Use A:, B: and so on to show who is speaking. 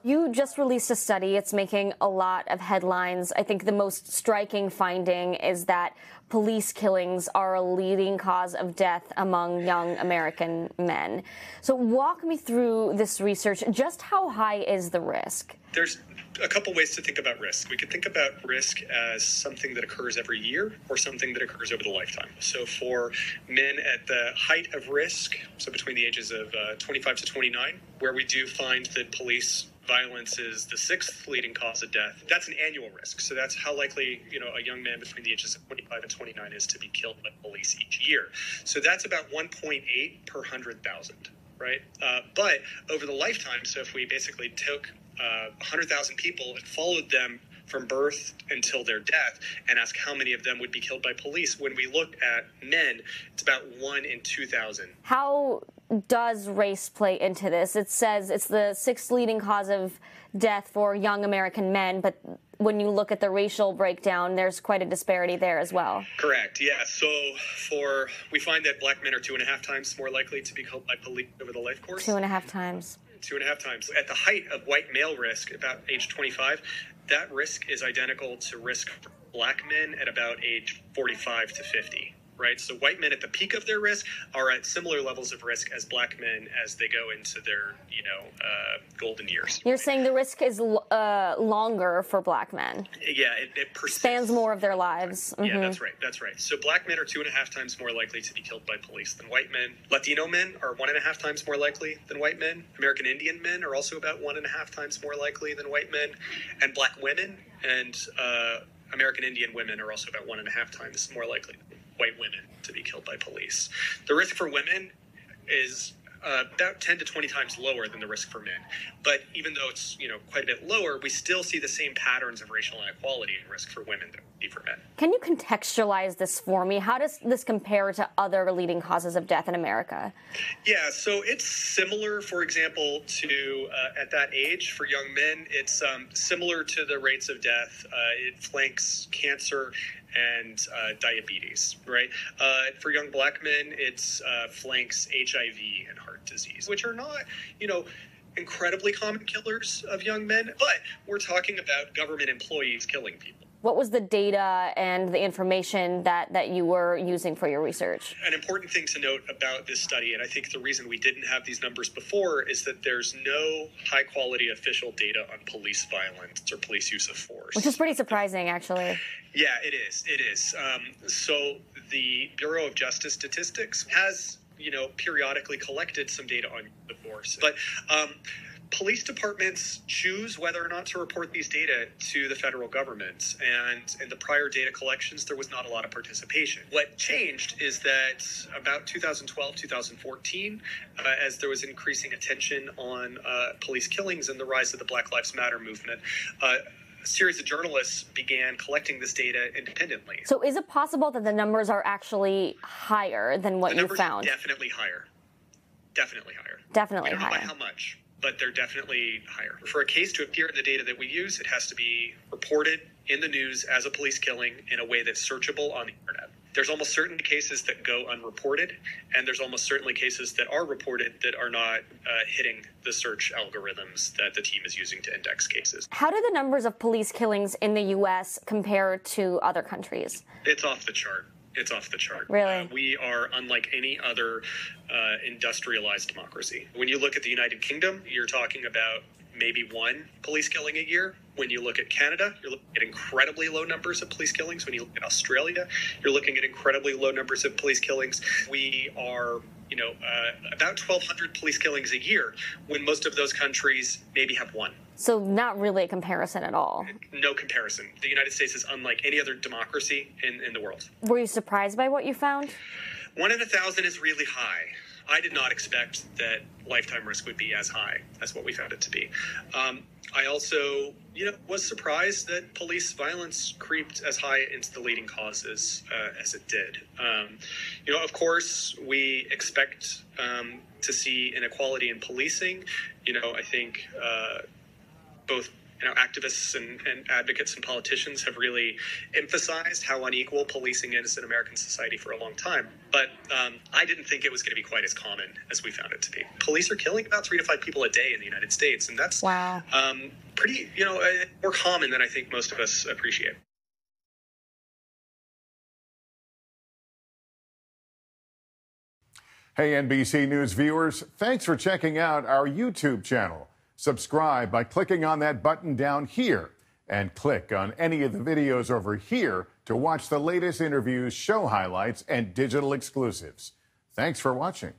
A: You just released a study. It's making a lot of headlines. I think the most striking finding is that police killings are a leading cause of death among young American men. So walk me through this research. Just how high is the risk?
B: There's a couple ways to think about risk. We could think about risk as something that occurs every year or something that occurs over the lifetime. So for men at the height of risk, so between the ages of 25 to 29, where we do find that police violence is the sixth leading cause of death, that's an annual risk. So that's how likely, a young man between the ages of 25 and 29 is to be killed by police each year. So that's about 1.8 per 100,000, right? But over the lifetime, so if we basically took 100,000 people and followed them from birth until their death and ask how many of them would be killed by police, when we look at men, it's about 1 in 2,000.
A: How does race play into this? It says it's the sixth leading cause of death for young American men, but when you look at the racial breakdown, there's quite a disparity there as well.
B: Correct, yeah. So we find that black men are 2.5 times more likely to be killed by police over the life course.
A: 2.5 times.
B: 2.5 times. At the height of white male risk, about age 25, that risk is identical to risk for black men at about age 45 to 50, right? So white men at the peak of their risk are at similar levels of risk as black men as they go into their, golden years.
A: You're saying the risk is longer for black men?
B: Yeah, it persists.
A: Spans more of their lives. Mm-hmm.
B: Yeah, that's right. So black men are 2.5 times more likely to be killed by police than white men. Latino men are 1.5 times more likely than white men. American Indian men are also about 1.5 times more likely than white men. And black women and American Indian women are also about 1.5 times more likely than white women to be killed by police. The risk for women is about 10 to 20 times lower than the risk for men. But even though it's, quite a bit lower, we still see the same patterns of racial inequality and risk for women that we see for men.
A: Can you contextualize this for me? How does this compare to other leading causes of death in America?
B: Yeah, so it's similar, for example, to at that age for young men, it's similar to the rates of death. It flanks cancer and diabetes, right? For young black men, it's flanks HIV and heart disease, which are not, incredibly common killers of young men, but we're talking about government employees killing people.
A: What was the data and the information that you were using for your research?
B: An important thing to note about this study, and I think the reason we didn't have these numbers before, is that there's no high-quality official data on police violence or police use of force.
A: Which is pretty surprising, actually.
B: Yeah, it is. So the Bureau of Justice Statistics has, periodically collected some data on the force. But police departments choose whether or not to report these data to the federal government. And in the prior data collections, there was not a lot of participation. What changed is that about 2012, 2014, as there was increasing attention on police killings and the rise of the Black Lives Matter movement, a series of journalists began collecting this data independently.
A: So is it possible that the numbers are actually higher than what you found?
B: The numbers are definitely higher. Definitely higher.
A: Definitely
B: higher.
A: By
B: how much? But they're definitely higher. For a case to appear in the data that we use, it has to be reported in the news as a police killing in a way that's searchable on the internet. There's almost certainly cases that go unreported, and there's almost certainly cases that are reported that are not hitting the search algorithms that the team is using to index cases.
A: How do the numbers of police killings in the U.S. compare to other countries?
B: It's off the chart. It's off the chart.
A: Really?
B: We are unlike any other industrialized democracy. When you look at the United Kingdom, you're talking about maybe one police killing a year. When you look at Canada, you're looking at incredibly low numbers of police killings. When you look at Australia, you're looking at incredibly low numbers of police killings. We are, about 1,200 police killings a year, when most of those countries maybe have one.
A: So not really a comparison at all.
B: No comparison. The United States is unlike any other democracy in the world.
A: Were you surprised by what you found?
B: 1 in 1,000 is really high. I did not expect that lifetime risk would be as high as what we found it to be. I also, was surprised that police violence creeped as high into the leading causes as it did. Of course, we expect to see inequality in policing. I think both activists and advocates and politicians have really emphasized how unequal policing is in American society for a long time. But I didn't think it was going to be quite as common as we found it to be. Police are killing about 3 to 5 people a day in the United States, and that's pretty, more common than I think most of us appreciate.
C: Hey, NBC News viewers, thanks for checking out our YouTube channel. Subscribe by clicking on that button down here and click on any of the videos over here to watch the latest interviews, show highlights, and digital exclusives. Thanks for watching.